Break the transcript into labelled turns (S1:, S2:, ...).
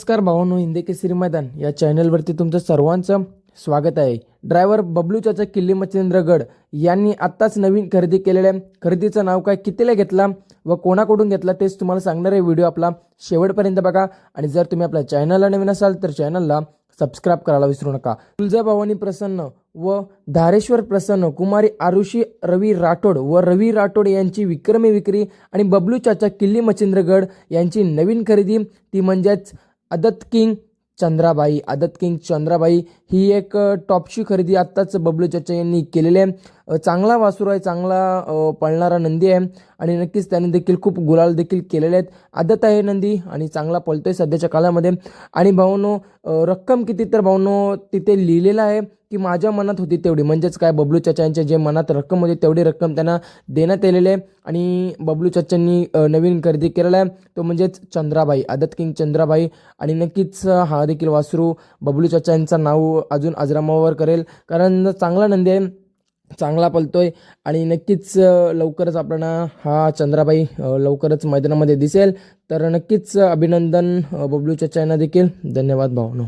S1: नमस्कार भावांनो, हिंदी केसरी मैदान या चॅनलवरती तुमचं सर्वांचं स्वागत आहे। ड्रायव्हर बबलू चाचा किल्ली मच्छिंद्रगड यांनी आत्ताच नवीन खरेदी केलेल्या खरेदीचं नाव काय, कितीला घेतला व कोणाकडून घेतला तेच तुम्हाला सांगणार आहे। व्हिडिओ आपला शेवटपर्यंत बघा आणि जर तुम्ही आपल्या चॅनलला नवीन असाल तर चॅनलला सबस्क्राइब करायला विसरू नका। तुळजाभवानी प्रसन्न व धारेश्वर प्रसन्न कुमारी आरुषी रवी राठोड व रवी राठोड यांची विक्रमी विक्री आणि बबलू चाचा किल्ली मच्छिंद्रगड यांची नवीन खरेदी ती म्हणजेच आदत किंग चंद्राबाई ही एक टॉपची खरेदी आत्ताच बबलू चाचा यांनी केलेली आहे। चांगला वासरू आहे, चांगला पळणारा नंदी आहे आणि नक्कीच त्याने देखील खूप गुलाल देखील केलेले आहेत। आदत आहे नंदी आणि चांगला पळतोय सध्याच्या काळामध्ये। आणि भाऊनो रक्कम किती, तर भाऊनो तिथे लिहिलेलं आहे की माझ्या मनात होती तेवढी, म्हणजेच काय बबलू चाचांच्या जे मनात रक्कम होती तेवढी रक्कम त्यांना देण्यात आलेली आहे। आणि बबलू चाचांनी नवीन खरेदी केलेला आहे तो म्हणजेच चंद्राबाई, आदत किंग चंद्राबाई। आणि नक्कीच हा देखील वासरू बबलू चाचांचं नाव अजून अजरामावर करेल, कारण चांगला नंदी आहे, चांगला पळतोय आणि नक्कीच लवकरच आपल्याला हा चंद्राबाई लवकरच मैदानामध्ये दिसेल। तर नक्कीच अभिनंदन बबलू चाचा यांना देखील। धन्यवाद भावनो।